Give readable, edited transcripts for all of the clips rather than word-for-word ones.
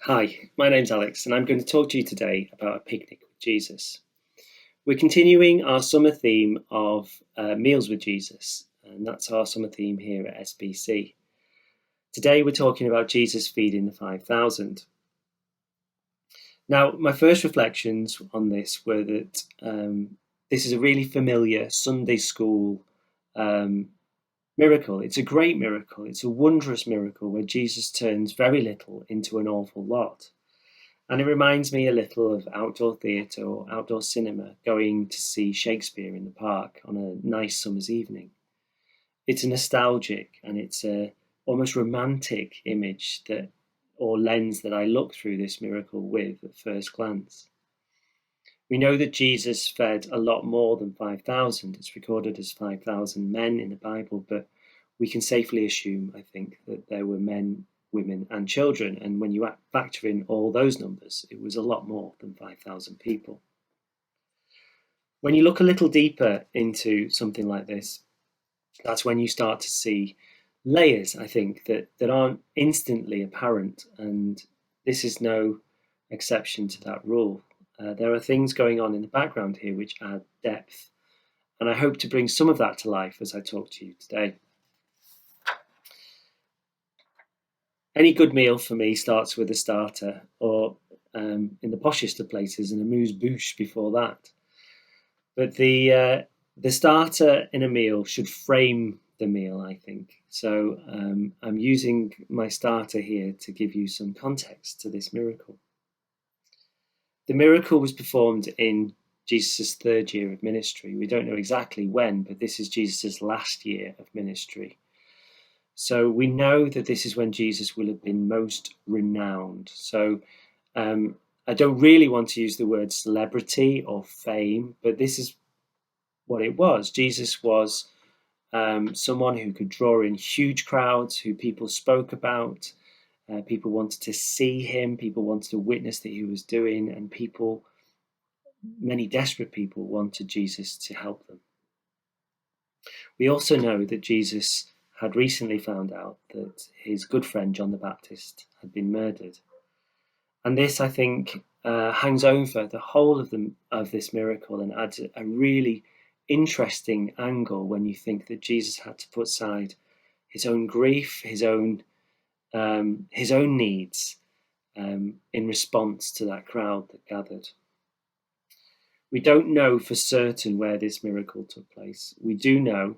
Hi, my name's Alex, and I'm going to talk to you today about a picnic with Jesus. We're continuing our summer theme of meals with Jesus, and that's our summer theme here at SBC. Today we're talking about Jesus feeding the 5,000. Now, my first reflections on this were that this is a really familiar Sunday school miracle. It's a great miracle. It's a wondrous miracle where Jesus turns very little into an awful lot. And it reminds me a little of outdoor theatre or outdoor cinema, going to see Shakespeare in the park on a nice summer's evening. It's a nostalgic and it's a almost romantic image or lens that I look through this miracle with at first glance. We know that Jesus fed a lot more than 5,000. It's recorded as 5,000 men in the Bible, but we can safely assume, I think, that there were men, women and children, and when you factor in all those numbers, it was a lot more than 5,000 people. When you look a little deeper into something like this, that's when you start to see layers, I think, that aren't instantly apparent, and this is no exception to that rule. There are things going on in the background here which add depth, and I hope to bring some of that to life as I talk to you today. Any good meal for me starts with a starter, or in the poshest of places, an amuse-bouche before that. But the starter in a meal should frame the meal, I think. So I'm using my starter here to give you some context to this miracle. The miracle was performed in Jesus' third year of ministry. We don't know exactly when, but this is Jesus' last year of ministry. So we know that this is when Jesus will have been most renowned. So I don't really want to use the word celebrity or fame, but this is what it was. Jesus was someone who could draw in huge crowds, who people spoke about. People wanted to see him, people wanted to witness that he was doing, and many desperate people wanted Jesus to help them. We also know that Jesus had recently found out that his good friend John the Baptist had been murdered. And this, I think, hangs over the whole of this miracle and adds a really interesting angle when you think that Jesus had to put aside his own grief, his own needs in response to that crowd that gathered. We don't know for certain where this miracle took place. We do know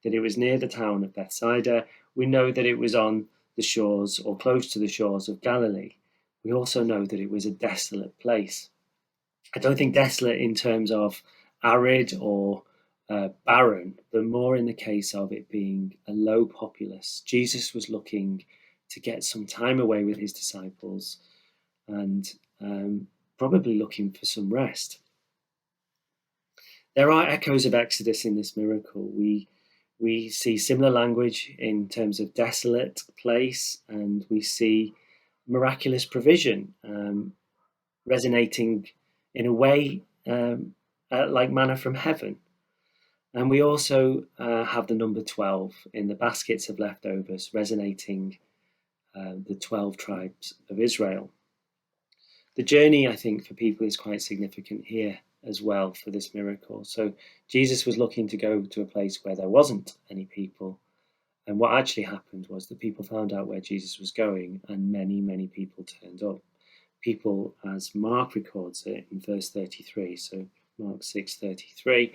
that it was near the town of Bethsaida. We know that it was on the shores or close to the shores of Galilee. We also know that it was a desolate place. I don't think desolate in terms of arid or barren, but more in the case of it being a low populace. Jesus was looking to get some time away with his disciples and probably looking for some rest. There are echoes of Exodus in this miracle. We see similar language in terms of desolate place, and we see miraculous provision resonating in a way like manna from heaven. And we also have the number 12 in the baskets of leftovers resonating the 12 tribes of Israel. The journey, I think, for people is quite significant here as well for this miracle. So Jesus was looking to go to a place where there wasn't any people. And what actually happened was that people found out where Jesus was going, and many, many people turned up. People, as Mark records it in verse 33, so Mark 6:33,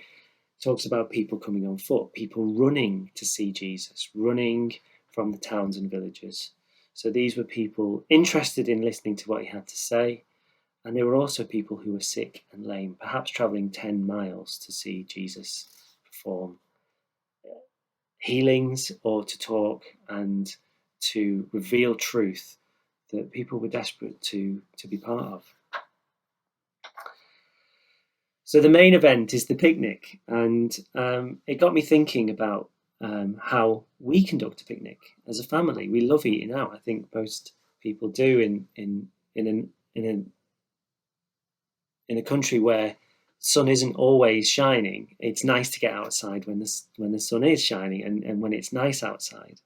talks about people coming on foot, people running to see Jesus, running from the towns and villages. So these were people interested in listening to what he had to say, and there were also people who were sick and lame, perhaps travelling 10 miles to see Jesus perform healings or to talk and to reveal truth that people were desperate to be part of. So the main event is the picnic, and it got me thinking about how we conduct a picnic as a family. We love eating out. I think most people do in a country where sun isn't always shining. It's nice to get outside when the sun is shining and when it's nice outside.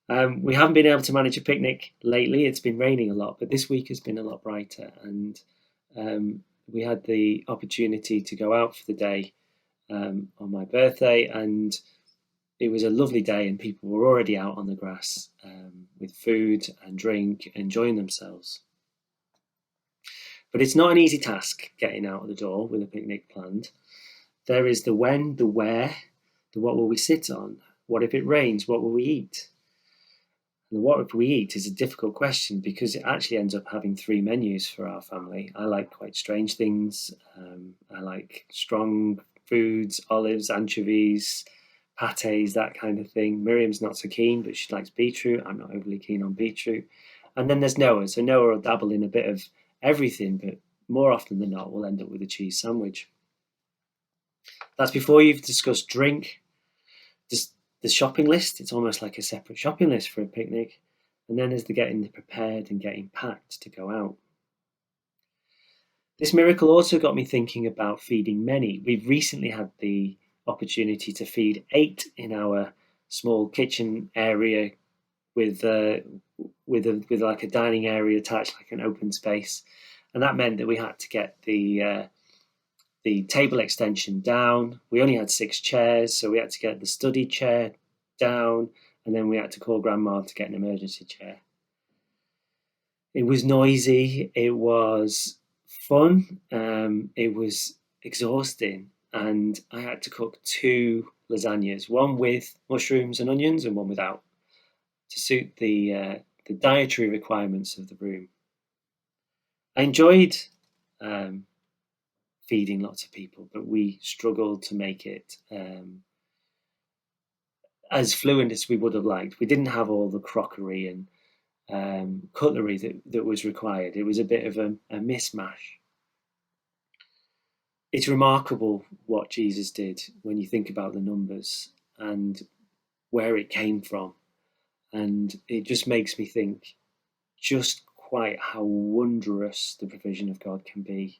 We haven't been able to manage a picnic lately. It's been raining a lot, but this week has been a lot brighter, and we had the opportunity to go out for the day on my birthday, and it was a lovely day, and people were already out on the grass with food and drink, enjoying themselves. But it's not an easy task getting out of the door with a picnic planned. There is the when, the where, the what will we sit on, what if it rains, what will we eat? And the what if we eat is a difficult question because it actually ends up having 3 menus for our family. I like quite strange things. I like strong foods, olives, anchovies, pates, that kind of thing. Miriam's not so keen, but she likes beetroot. I'm not overly keen on beetroot. And then there's Noah. So Noah will dabble in a bit of everything, but more often than not, we'll end up with a cheese sandwich. That's before you've discussed drink. The shopping list, it's almost like a separate shopping list for a picnic. And then there's the getting prepared and getting packed to go out. This miracle also got me thinking about feeding many. We've recently had the opportunity to feed 8 in our small kitchen area with like a dining area attached, like an open space, and that meant that we had to get the table extension down. We only had 6 chairs, so we had to get the study chair down, and then we had to call Grandma to get an emergency chair. It was noisy, it was fun, it was exhausting, and I had to cook 2 lasagnas, one with mushrooms and onions and one without, to suit the dietary requirements of the room. I enjoyed feeding lots of people, but we struggled to make it as fluent as we would have liked. We didn't have all the crockery and cutlery that was required. It was a bit of a mishmash. It's remarkable what Jesus did when you think about the numbers and where it came from. And it just makes me think just quite how wondrous the provision of God can be.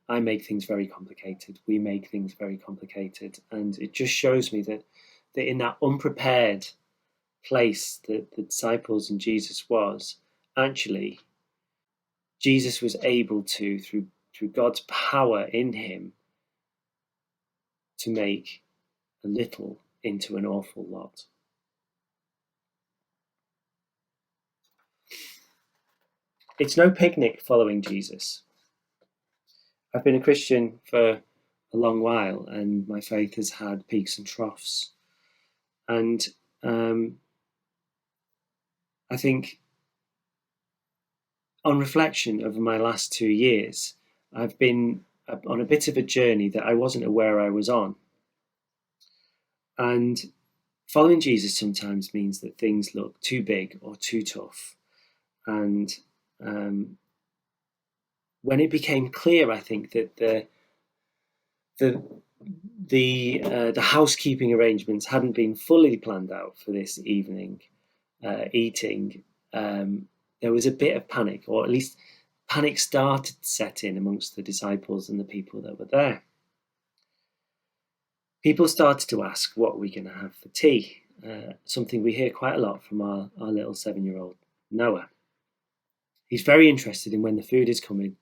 I make things very complicated. We make things very complicated. And it just shows me that in that unprepared place that the disciples and Jesus was, actually, Jesus was able to, through God's power in him, to make a little into an awful lot. It's no picnic following Jesus. I've been a Christian for a long while, and my faith has had peaks and troughs. And I think on reflection over my last 2 years, I've been on a bit of a journey that I wasn't aware I was on. And following Jesus sometimes means that things look too big or too tough. And when it became clear, I think that the housekeeping arrangements hadn't been fully planned out for this evening eating, there was a bit of panic, or at least panic started to set in amongst the disciples and the people that were there. People started to ask, what are we going to have for tea? Something we hear quite a lot from our little 7-year-old Noah. He's very interested in when the food is coming,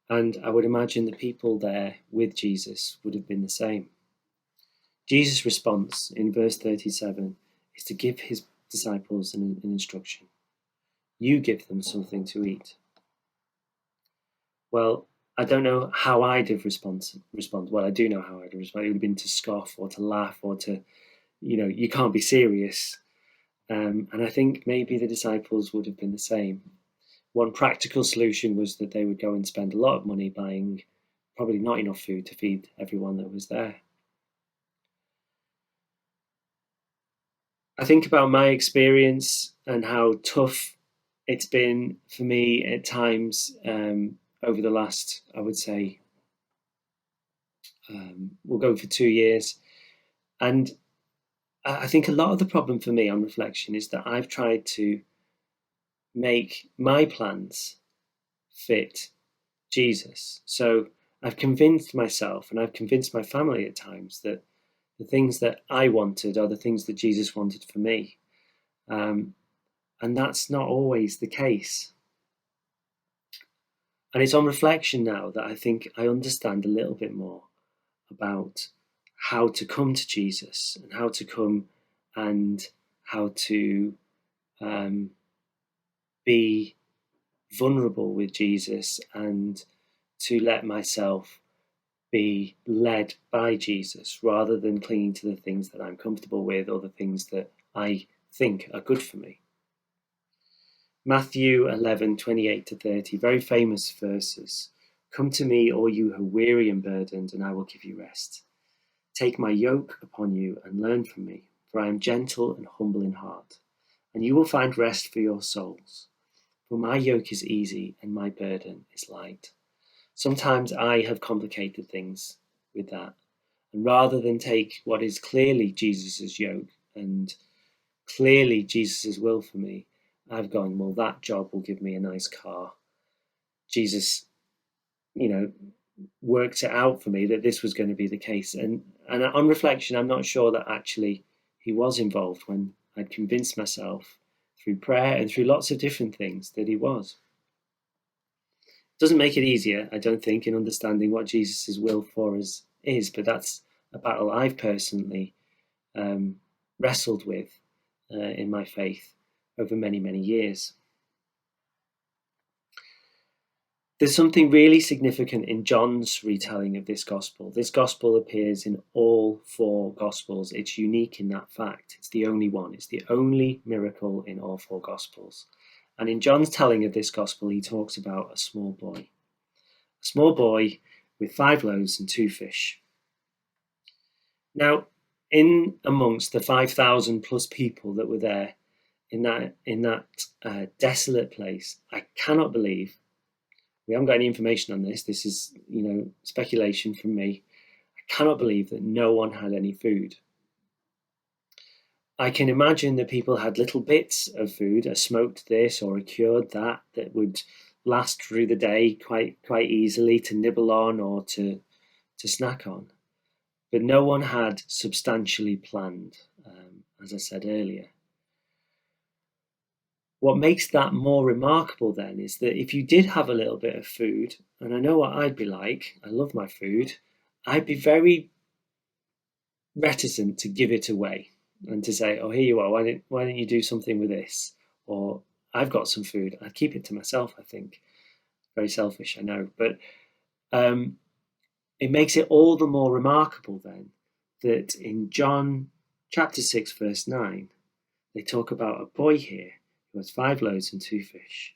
and I would imagine the people there with Jesus would have been the same. Jesus' response in verse 37 is to give his disciples an instruction. You give them something to eat. Well, I don't know how I'd have responded. Well, I do know how I'd have responded. It would have been to scoff or to laugh or to, you can't be serious. And I think maybe the disciples would have been the same. One practical solution was that they would go and spend a lot of money buying probably not enough food to feed everyone that was there. I think about my experience and how tough it's been for me at times over the last, I would say, we'll go for 2 years. And I think a lot of the problem for me on reflection is that I've tried to make my plans fit Jesus. So I've convinced myself and I've convinced my family at times that the things that I wanted are the things that Jesus wanted for me. And that's not always the case. And it's on reflection now that I think I understand a little bit more about how to come to Jesus and how to come and how to be vulnerable with Jesus and to let myself be led by Jesus rather than clinging to the things that I'm comfortable with or the things that I think are good for me. Matthew 11:28-30, very famous verses. Come to me, all you who are weary and burdened, and I will give you rest. Take my yoke upon you and learn from me, for I am gentle and humble in heart, and you will find rest for your souls. For my yoke is easy and my burden is light. Sometimes I have complicated things with that, and rather than take what is clearly Jesus' yoke and clearly Jesus' will for me, I've gone, well, that job will give me a nice car. Jesus, worked it out for me that this was going to be the case. And on reflection, I'm not sure that actually he was involved when I'd convinced myself through prayer and through lots of different things that he was. It doesn't make it easier, I don't think, in understanding what Jesus' will for us is, but that's a battle I've personally wrestled with in my faith over many, many years. There's something really significant in John's retelling of this gospel. This gospel appears in all 4 gospels. It's unique in that fact. It's the only one. It's the only miracle in all 4 gospels. And in John's telling of this gospel, he talks about a small boy. A small boy with 5 loaves and 2 fish. Now, in amongst the 5,000 plus people that were there in that desolate place, I cannot believe, we haven't got any information on this, this is speculation from me, I cannot believe that no one had any food. I can imagine that people had little bits of food, a smoked this or a cured that would last through the day quite easily to nibble on or to snack on. But no one had substantially planned, as I said earlier. What makes that more remarkable then is that if you did have a little bit of food, and I know what I'd be like, I love my food, I'd be very reticent to give it away and to say, oh, here you are, why don't you do something with this? Or I've got some food. I'd keep it to myself, I think. Very selfish, I know. But it makes it all the more remarkable then that in John chapter 6, verse 9, they talk about a boy here who has 5 loaves and 2 fish.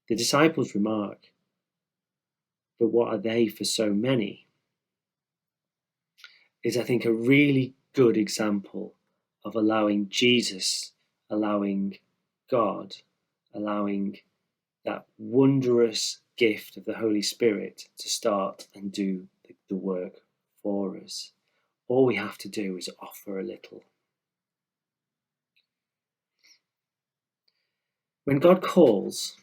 The disciples remark, but what are they for so many? Is, I think, a really good example of allowing Jesus, allowing God, allowing that wondrous gift of the Holy Spirit to start and do the work for us. All we have to do is offer a little. When God calls,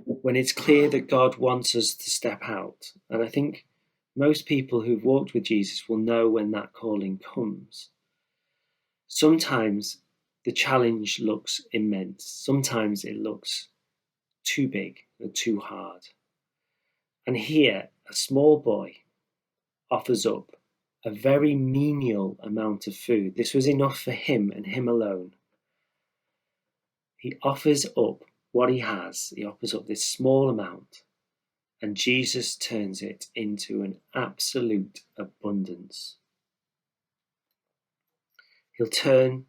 when it's clear that God wants us to step out, and I think most people who've walked with Jesus will know when that calling comes. Sometimes the challenge looks immense. Sometimes it looks too big or too hard. And here, a small boy offers up a very menial amount of food. This was enough for him and him alone. He offers up what he has. He offers up this small amount, and Jesus turns it into an absolute abundance. He'll turn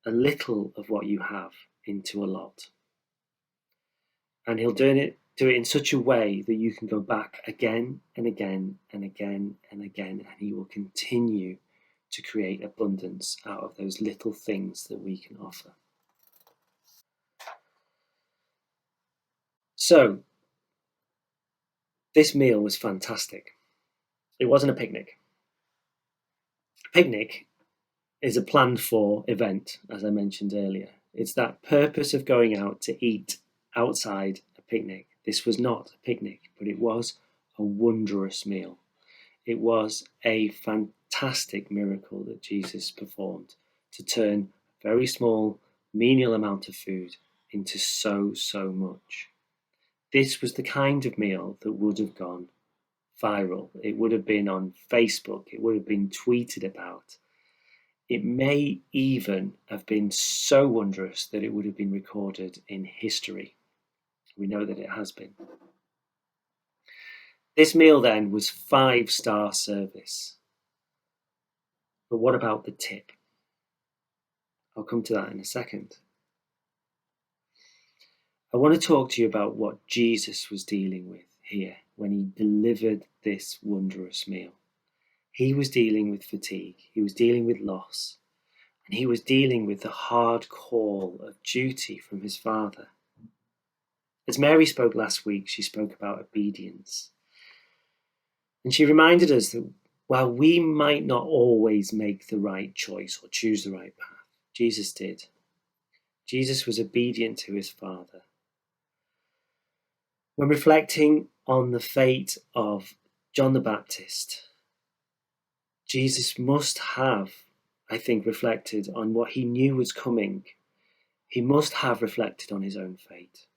a little of what you have into a lot. And he'll do it in such a way that you can go back again and again and again and again, and he will continue to create abundance out of those little things that we can offer. So, this meal was fantastic. It wasn't a picnic. A picnic is a planned for event, as I mentioned earlier. It's that purpose of going out to eat outside a picnic. This was not a picnic, but it was a wondrous meal. It was a fantastic miracle that Jesus performed to turn very small, menial amount of food into so much. This was the kind of meal that would have gone viral. It would have been on Facebook. It would have been tweeted about. It may even have been so wondrous that it would have been recorded in history. We know that it has been. This meal then was 5-star service. But what about the tip? I'll come to that in a second. I want to talk to you about what Jesus was dealing with here when he delivered this wondrous meal. He was dealing with fatigue, he was dealing with loss, and he was dealing with the hard call of duty from his Father. As Mary spoke last week, she spoke about obedience. And she reminded us that while we might not always make the right choice or choose the right path, Jesus did. Jesus was obedient to his Father. When reflecting on the fate of John the Baptist, Jesus must have, I think, reflected on what he knew was coming. He must have reflected on his own fate.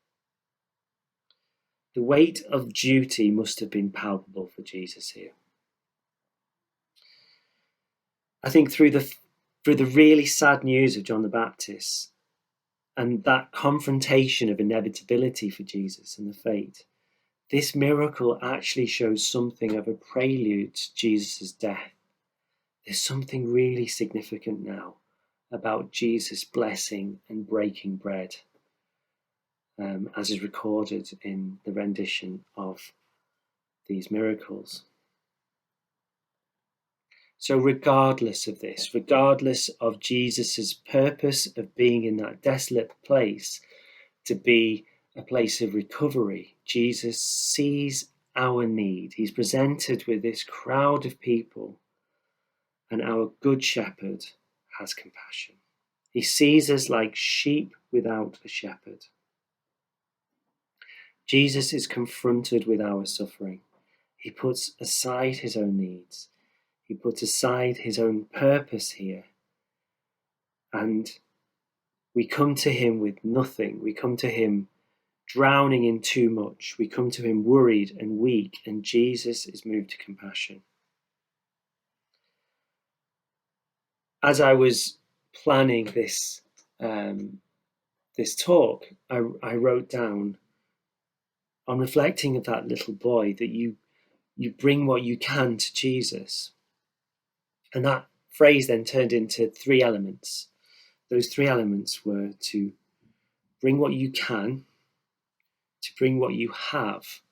The weight of duty must have been palpable for Jesus here. I think through the really sad news of John the Baptist and that confrontation of inevitability for Jesus and the fate, this miracle actually shows something of a prelude to Jesus' death. There's something really significant now about Jesus blessing and breaking bread, as is recorded in the rendition of these miracles. So regardless of this, regardless of Jesus' purpose of being in that desolate place to be a place of recovery, Jesus sees our need. He's presented with this crowd of people, and our good shepherd has compassion. He sees us like sheep without a shepherd. Jesus is confronted with our suffering. He puts aside his own needs. He puts aside his own purpose here. And we come to him with nothing. We come to him drowning in too much. We come to him worried and weak, and Jesus is moved to compassion. As I was planning this talk, I wrote down, on reflecting of that little boy, that you bring what you can to Jesus. And that phrase then turned into 3 elements. Those 3 elements were to bring what you can, to bring what you have,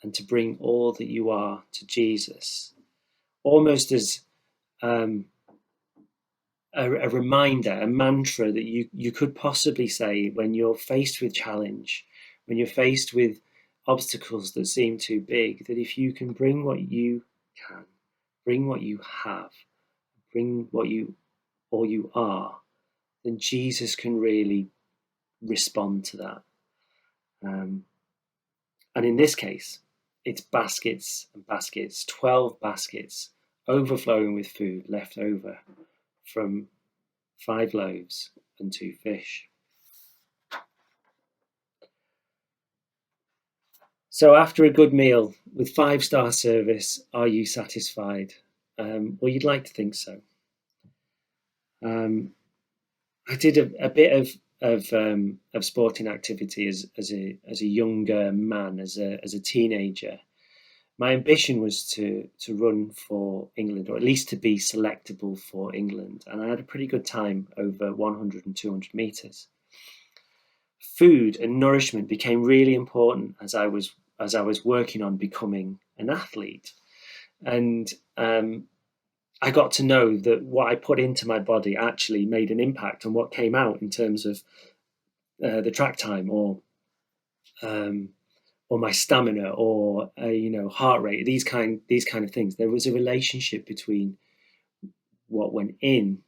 and to bring all that you are to Jesus. Almost as a reminder, a mantra that you could possibly say when you're faced with challenge, when you're faced with obstacles that seem too big, that if you can bring what you can, bring what you have, bring what you are, then Jesus can really respond to that. And in this case, it's baskets and baskets, 12 baskets overflowing with food left over from 5 loaves and 2 fish. So after a good meal with 5-star service, are you satisfied? Well, you'd like to think so. I did a bit of sporting activity as a younger man, as a teenager. My ambition was to run for England, or at least to be selectable for England, and I had a pretty good time over 100 and 200 meters. Food and nourishment became really important as I was working on becoming an athlete, and I got to know that what I put into my body actually made an impact on what came out in terms of the track time, or my stamina, or heart rate. These kind of things. There was a relationship between what went in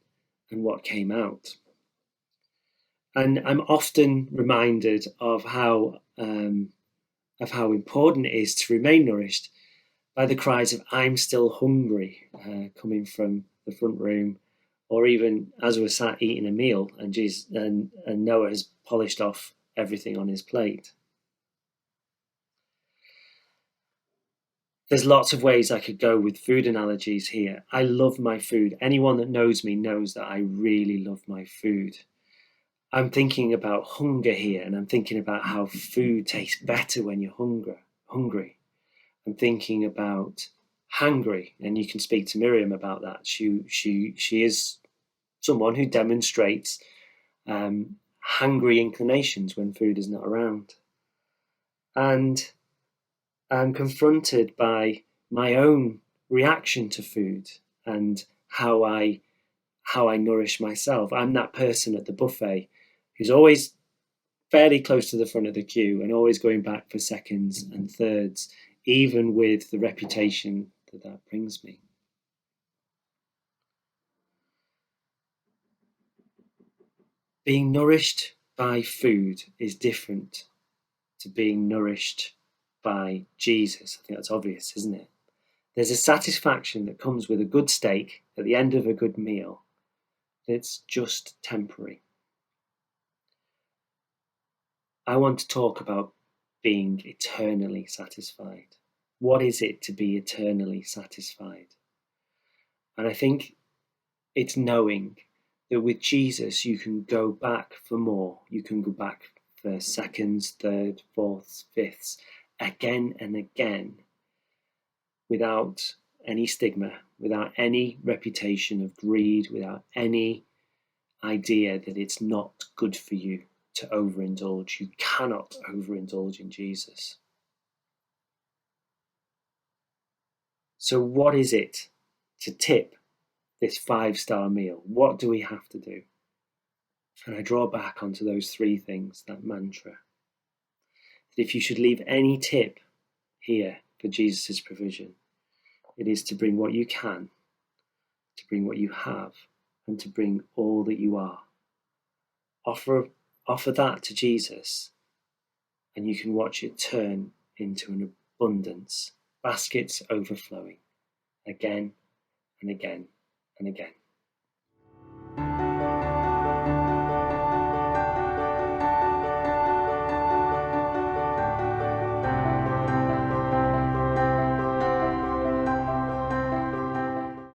and what came out, and I'm often reminded of how important it is to remain nourished by the cries of "I'm still hungry" coming from the front room, or even as we're sat eating a meal and Noah has polished off everything on his plate. There's lots of ways I could go with food analogies here. I love my food. Anyone that knows me knows that I really love my food. I'm thinking about hunger here, and I'm thinking about how food tastes better when you're hungry. I'm thinking about hangry, and you can speak to Miriam about that. She is someone who demonstrates hungry inclinations when food is not around. And I'm confronted by my own reaction to food and how I nourish myself. I'm that person at the buffet who's always fairly close to the front of the queue and always going back for seconds and thirds, even with the reputation that brings me. Being nourished by food is different to being nourished by Jesus. I think that's obvious, isn't it? There's a satisfaction that comes with a good steak at the end of a good meal that's just temporary. I want to talk about being eternally satisfied. What is it to be eternally satisfied? And I think it's knowing that with Jesus you can go back for more. You can go back for seconds, thirds, fourths, fifths, again and again, without any stigma, without any reputation of greed, without any idea that it's not good for you to overindulge. You cannot overindulge in Jesus. So what is it to tip this 5-star meal? What do we have to do? And I draw back onto those 3 things, that mantra. That if you should leave any tip here for Jesus' provision, it is to bring what you can, to bring what you have, and to bring all that you are. Offer that to Jesus, and you can watch it turn into an abundance, baskets overflowing, again and again and again.